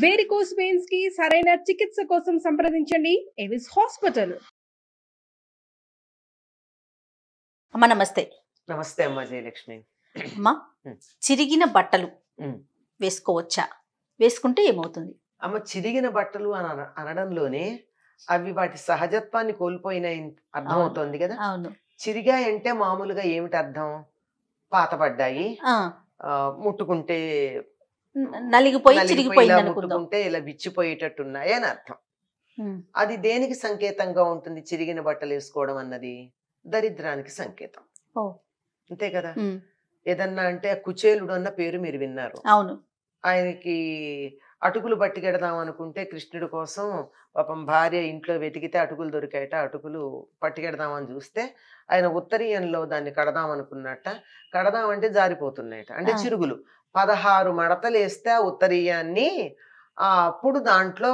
Varicose veins కి సరైన చికిత్స కోసం సంప్రదించండి ఎవిస్ హాస్పిటల్. అమ్మ నమస్తే. నమస్తే అమ్మ జయలక్ష్మి. అమ్మా, చిరిగిన బట్టలు వేసుకోవచ్చా? వేసుకుంటే ఏమవుతుంది? అమ్మ, చిరిగిన బట్టలు అని అనడంలోనే అవి వాటి సహజత్వాన్ని కోల్పోయిన అర్థం అవుతోంది కదా. అవును. చిరిగాయంటే మామూలుగా ఏమిటి అర్థం? పాతబడ్డాయి, ముట్టుకుంటే ముట్టుకుంటే ఇలా విచ్చిపోయేటట్టున్నాయి అని అర్థం. అది దేనికి సంకేతంగా ఉంటుంది? చిరిగిన బట్టలు వేసుకోవడం అన్నది దరిద్రానికి సంకేతం. అంతే కదా. ఏదన్నా అంటే కుచేలుడు అన్న పేరు మీరు విన్నారు. అవును. ఆయనకి అటుకులు పట్టుకెడదాం అనుకుంటే కృష్ణుడి కోసం పాపం భార్య ఇంట్లో వెతికితే అటుకులు దొరికాయట. అటుకులు పట్టుకెడదామని చూస్తే ఆయన ఉత్తరీయంలో దాన్ని కడదాం అనుకున్నట్ట. కడదామంటే జారిపోతున్నాయట, అంటే చిరుగులు. 16 మడతలు వేస్తే ఆ ఉత్తరీయాన్ని అప్పుడు దాంట్లో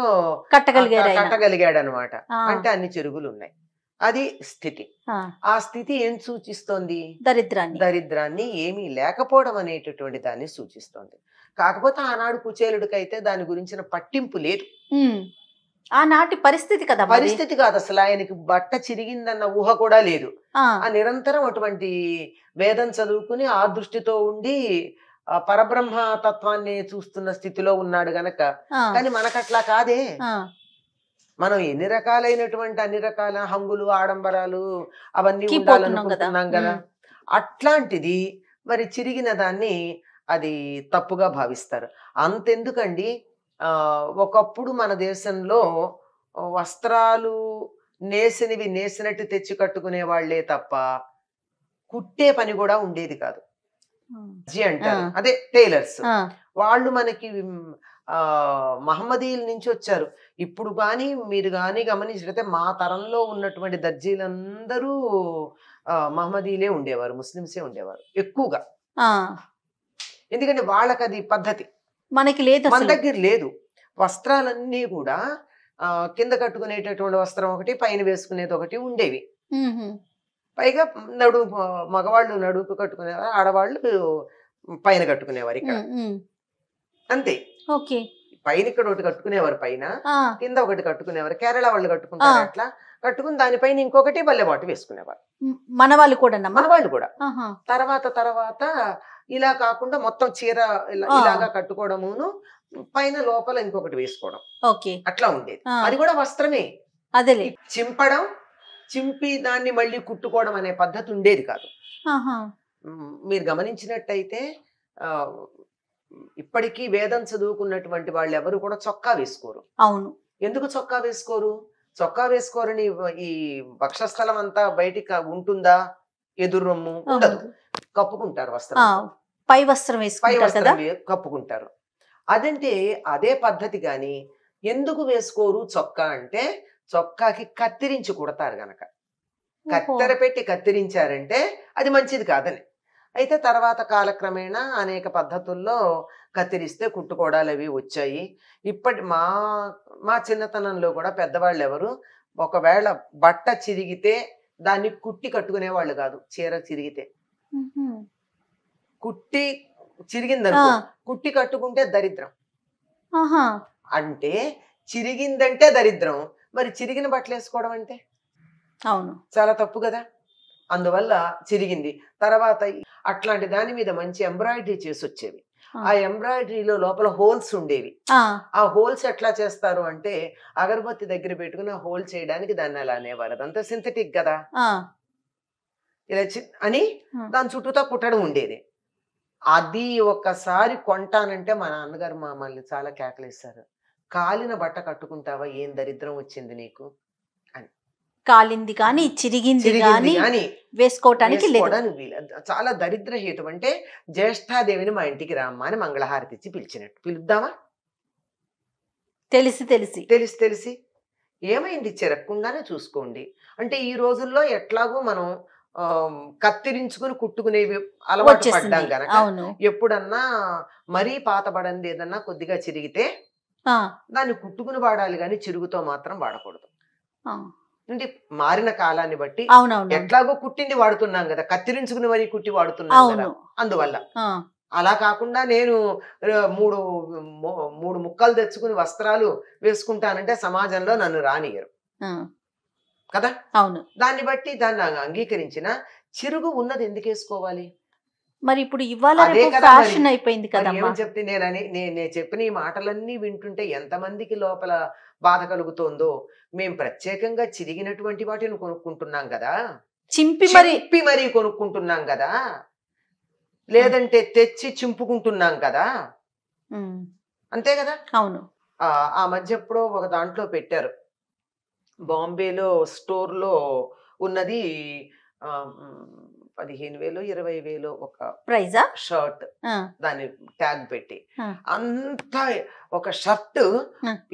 కట్టగలిగాడు అనమాట. అంటే అన్ని చిరుగులు ఉన్నాయి. అది స్థితి. ఆ స్థితి ఏం సూచిస్తోంది? దరిద్రాన్ని, ఏమీ లేకపోవడం అనేటటువంటి దాన్ని సూచిస్తోంది. కాకపోతే ఆనాడు కుచేలుడికైతే దాని గురించిన పట్టింపు లేదు. ఆనాటి పరిస్థితి కదా, పరిస్థితి కాదు అసలు. ఆయనకి బట్ట చిరిగిందన్న ఊహ కూడా లేదు. ఆ నిరంతరం అటువంటి వేదం చదువుకుని ఆ దృష్టితో ఉండి పరబ్రహ్మ తత్వాన్ని చూస్తున్న స్థితిలో ఉన్నాడు గనక. కానీ మనకట్లా కాదే. మనం అన్ని రకాల హంగులు, ఆడంబరాలు అవన్నీ ఉండాలనుకుంటున్నాం కదా. అట్లాంటిది మరి చిరిగిన దాన్ని అది తప్పుగా భావిస్తారు. అంతెందుకండి, ఒకప్పుడు మన దేశంలో వస్త్రాలు నేసినట్టు తెచ్చి కట్టుకునే వాళ్లే తప్ప కుట్టే పని కూడా ఉండేది కాదు. అంటారు, అదే టైలర్స్. వాళ్ళు మనకి మహమ్మదీయుల నుంచి వచ్చారు. ఇప్పుడు కానీ మీరు కానీ గమనించినట్లయితే మా తరంలో ఉన్నటువంటి దర్జీలందరూ మహమ్మదీయులే ఉండేవారు, ముస్లింసే ఉండేవారు ఎక్కువగా. ఎందుకంటే వాళ్ళకి అది పద్ధతి, మనకి లేదు, మన దగ్గర లేదు. వస్త్రాలన్నీ కూడా కింద కట్టుకునేటటువంటి వస్త్రం ఒకటి, పైన వేసుకునేది ఒకటి ఉండేవి. పైగా మగవాళ్ళు నడుపు కట్టుకునేవారు, ఆడవాళ్ళు పైన కట్టుకునేవారు. ఇక్కడ అంతే. పైన ఇక్కడ ఒకటి కట్టుకునేవారు, పైన కింద ఒకటి కట్టుకునేవారు. కేరళ వాళ్ళు కట్టుకుంటారు అట్లా. కట్టుకుని దానిపైన ఇంకొకటి బల్లెబాటు వేసుకునేవారు. మన వాళ్ళు కూడా. తర్వాత ఇలా కాకుండా మొత్తం చీర ఇలాగా కట్టుకోవడమును, పైన లోపల ఇంకొకటి వేసుకోవడం, అట్లా ఉండేది. అది కూడా వస్త్రమే. చింపడం, చింపి దాన్ని మళ్ళీ కుట్టుకోవడం అనే పద్ధతి ఉండేది కాదు. మీరు గమనించినట్టయితే ఇప్పటికీ వేదం చదువుకున్నటువంటి వాళ్ళు ఎవరు కూడా చొక్కా వేసుకోరు. అవును. ఎందుకు చొక్కా వేసుకోరు? చొక్కా వేసుకోరని ఈ వక్షస్థలం అంతా బయటికి ఉంటుందా? ఎదురు రొమ్ము ఉండదు, కప్పుకుంటారు. వస్త్రం, పై వస్త్రం కప్పుకుంటారు. అదంటే అదే పద్ధతి. గాని ఎందుకు వేసుకోరు చొక్కా అంటే, చొక్కాకి కత్తిరించి కుడతారు గనక. కత్తెర పెట్టి కత్తిరించారంటే అది మంచిది కాదని. అయితే తర్వాత కాలక్రమేణా అనేక పద్ధతుల్లో కత్తిరిస్తే కుట్టుకోవడాలు అవి వచ్చాయి. ఇప్పటి మా చిన్నతనంలో కూడా పెద్దవాళ్ళు ఎవరు ఒకవేళ బట్ట చిరిగితే దాన్ని కుట్టి కట్టుకునే వాళ్ళు కాదు. చీర చిరిగితే కుట్టి చిరిగిందనుకో, కుట్టి కట్టుకుంటే దరిద్రం. అంటే చిరిగిందంటే దరిద్రం, మరి చిరిగిన బట్టలు వేసుకోవడం అంటే అవును, చాలా తప్పు కదా. అందువల్ల చిరిగింది. తర్వాత అట్లాంటి దాని మీద మంచి ఎంబ్రాయిడరీ చేసి వచ్చేవి. ఆ ఎంబ్రాయిడరీలో లోపల హోల్స్ ఉండేవి. ఆ హోల్స్ ఎట్లా చేస్తారు అంటే, అగరబత్తి దగ్గర పెట్టుకుని ఆ హోల్ చేయడానికి దాన్ని అలా అనేవారు. అదంతా సింథటిక్ కదా ఇలా అని దాని చుట్టూతో కుట్టడం ఉండేది. అది ఒక్కసారి కొంటానంటే మా నాన్నగారు మమ్మల్ని చాలా కేకలేస్తారు. కాలిన బట్ట కట్టుకుంటావా, ఏం దరిద్రం వచ్చింది నీకు అని. కాలింది కానీ చిరిగింది కానీ వేసుకోవటానికి చాలా దరిద్ర హేతు. అంటే జ్యేష్ఠాదేవిని మా ఇంటికి రామ్మా అని మంగళహారతి ఇచ్చి పిలిచినట్టు. పిలుద్దామా? తెలిసి ఏమైంది, చెరక్కుండానే చూసుకోండి అంటే. ఈ రోజుల్లో ఎట్లాగో మనం కత్తిరించుకుని కుట్టుకునేవి అలవాటు పడ్డాం గనక, ఎప్పుడన్నా మరీ పాతబడింది ఏదన్నా కొద్దిగా చిరిగితే దాన్ని కుట్టుకుని వాడాలి కానీ చిరుగుతో మాత్రం వాడకూడదు. అంటే మారిన కాలాన్ని బట్టి ఎట్లాగో కుట్టింది వాడుతున్నాం కదా, కత్తిరించుకుని మరీ కుట్టి వాడుతున్నాం కదా. అందువల్ల అలా కాకుండా నేను మూడు మూడు ముక్కలు తెచ్చుకుని వస్త్రాలు వేసుకుంటానంటే సమాజంలో నన్ను రానియరు కదా. అవును. దాన్ని బట్టి దాన్ని అంగీకరించిన చిరుగు ఉన్నది ఎందుకు వేసుకోవాలి? మరి ఇప్పుడు ఇవాళ అదే కదా ఫ్యాషన్ అయిపోయింది కదా. ఏమని చెప్తే నేను చెప్పిన ఈ మాటలన్నీ వింటుంటే ఎంతమందికి లోపల బాధ కలుగుతోందో. మేము ప్రత్యేకంగా చిరిగినటువంటి వాటిని కొనుక్కుంటున్నాం కదా, చింపి మరీ కొనుక్కుంటున్నాం కదా, లేదంటే తెచ్చి చింపుకుంటున్నాం కదా, అంతే కదా. అవును. ఆ మధ్య ఎప్పుడో ఒక దాంట్లో పెట్టారు, బాంబేలో స్టోర్లో ఉన్నది 15,000 20,000 ఒక ప్రైజా షర్ట్, దాని ట్యాగ్ పెట్టి అంతా ఒక షర్ట్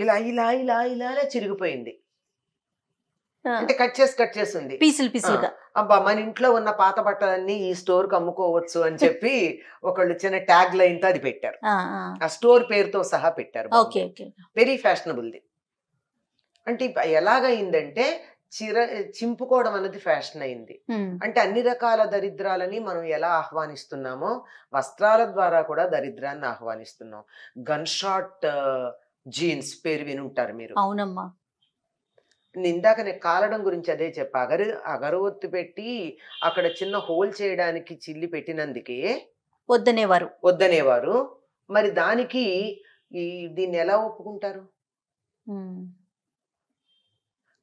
ఇలా ఇలా ఇలా ఇలా చిరిగిపోయింది. అంటే కట్ చేసి ఉంది పీసులుగా. అబ్బా మన ఇంట్లో ఉన్న పాత బట్టలన్నీ ఈ స్టోర్ కి అమ్ముకోవచ్చు అని చెప్పి ఒకళ్ళు చిన్న ట్యాగ్ లైన్ తో అది పెట్టారు. ఆ స్టోర్ పేరుతో సహా పెట్టారు. Very fashionable the. అంటే ఎలాగైందంటే చింపుకోవడం అనేది ఫ్యాషన్ అయింది. అంటే అన్ని రకాల దరిద్రాలని మనం ఎలా ఆహ్వానిస్తున్నామో వస్త్రాల ద్వారా కూడా దరిద్రాన్ని ఆహ్వానిస్తున్నాం. గన్ షాట్ జీన్స్ పేరు వినుంటారు మీరు. అవునమ్మా. ఇందాక నేను కాలడం గురించి అదే చెప్పా. అగరవత్తు పెట్టి అక్కడ చిన్న హోల్ చేయడానికి చిల్లి పెట్టినందుకే వద్దనేవారు. మరి దానికి దీన్ని ఎలా ఒప్పుకుంటారు?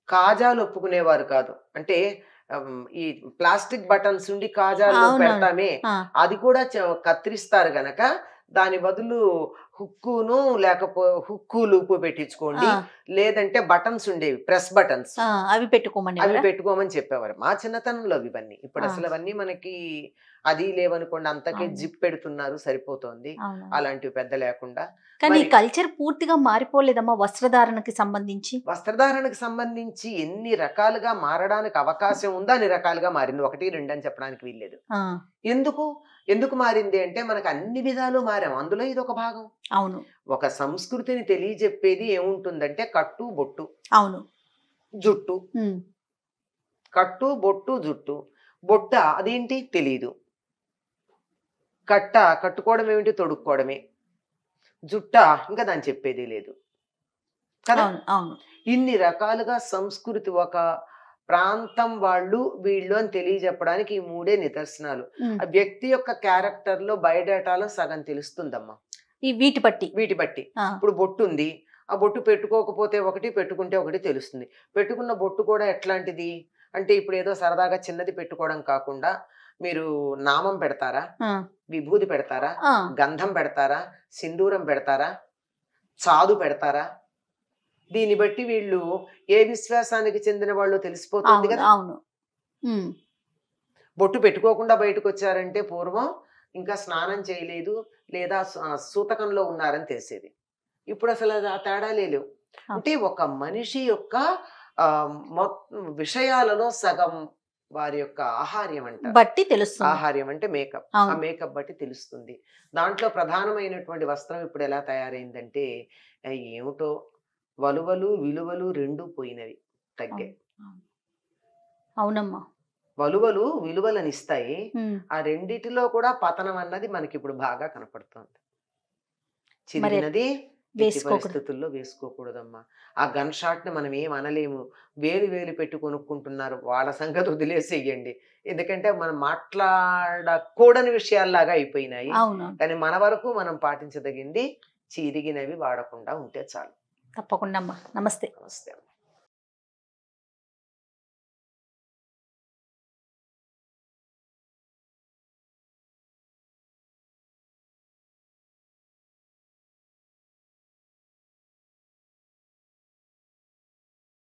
కాజాలు ఒప్పుకునేవారు కాదు. అంటే ఈ ప్లాస్టిక్ బటన్స్ ఉండి కాజాలు పెడతామే, అది కూడా కత్తిరిస్తారు గనక దాని బదులు హుక్కును హుక్కు లూపు పెట్టించుకోండి, లేదంటే బటన్స్ ఉండేవి ప్రెస్ బటన్స్, అవి పెట్టుకోమని చెప్పేవారు మా చిన్నతనంలో. ఇవన్నీ ఇప్పుడు అసలు అవన్నీ మనకి అది లేవనుకోండి, అంతకే జిప్ పెడుతున్నారు సరిపోతోంది, అలాంటివి పెద్ద లేకుండా. కానీ కల్చర్ పూర్తిగా మారిపోలేదమ్మా వస్త్రధారణకి సంబంధించి. ఎన్ని రకాలుగా మారడానికి అవకాశం ఉందో అన్ని రకాలుగా మారింది. 1, 2 అని చెప్పడానికి వీల్లేదు. ఎందుకు మారింది అంటే మనకు అన్ని విధాలు మారాం, అందులో ఇది ఒక భాగం. అవును. ఒక సంస్కృతిని తెలియజెప్పేది ఏముంటుందంటే కట్టు బొట్టు, అవును, జుట్టు. కట్టు బొట్టు జుట్టు. బొట్ట అదేంటి తెలీదు, కట్టుకోవడం ఏమిటి తొడుక్కోవడమే, జుట్ట ఇంకా దాన్ని చెప్పేది లేదు కదా. ఇన్ని రకాలుగా సంస్కృతి ఒక ప్రాంతం వాళ్ళు వీళ్ళు అని తెలియజెప్పడానికి ఈ 3 నిదర్శనాలు. ఆ వ్యక్తి యొక్క క్యారెక్టర్ లో బయోడేటాలో సగం తెలుస్తుందమ్మా వీటి బట్టి. ఇప్పుడు బొట్టు ఉంది, ఆ బొట్టు పెట్టుకోకపోతే ఒకటి, పెట్టుకుంటే ఒకటి తెలుస్తుంది. పెట్టుకున్న బొట్టు కూడా ఎట్లాంటిది అంటే ఇప్పుడు ఏదో సరదాగా చిన్నది పెట్టుకోవడం కాకుండా మీరు నామం పెడతారా, విభూది పెడతారా, గంధం పెడతారా, సింధూరం పెడతారా, చాదు పెడతారా, దీన్ని బట్టి వీళ్ళు ఏ విశ్వాసానికి చెందిన వాళ్ళు తెలిసిపోతుంది కదా. బొట్టు పెట్టుకోకుండా బయటకు వచ్చారంటే పూర్వం ఇంకా స్నానం చేయలేదు లేదా సూతకంలో ఉన్నారని తెలిసేది. ఇప్పుడు అసలు ఆ తేడా లేవు. అంటే ఒక మనిషి యొక్క విషయాలలో సగం వారి యొక్క ఆహార్యం బట్టి తెలుస్తుంది. ఆహార్యం అంటే మేకప్, ఆ మేకప్ బట్టి తెలుస్తుంది. దాంట్లో ప్రధానమైనటువంటి వస్త్రం ఇప్పుడు ఎలా తయారైందంటే ఏమిటో వలువలు విలువలు రెండు పోయినవి, తగ్గాయి. అవునమ్మా. వలువలు విలువలను ఇస్తాయి, ఆ రెండిటిలో కూడా పతనం అన్నది మనకి ఇప్పుడు బాగా కనపడుతుంది. చిరిగినది పరిస్థితుల్లో వేసుకోకూడదమ్మా. ఆ గన్ షాట్ ని మనం ఏం అనలేము, వేలు పెట్టి కొనుక్కుంటున్నారు, వాళ్ళ సంగతి వదిలేసేయండి. ఎందుకంటే మనం మాట్లాడకూడని విషయాల్లాగా అయిపోయినాయి. కానీ మన వరకు మనం పాటించదగింది చిరిగినవి వాడకుండా ఉంటే చాలు. తప్పకుండా అమ్మా. నమస్తే. నమస్తే.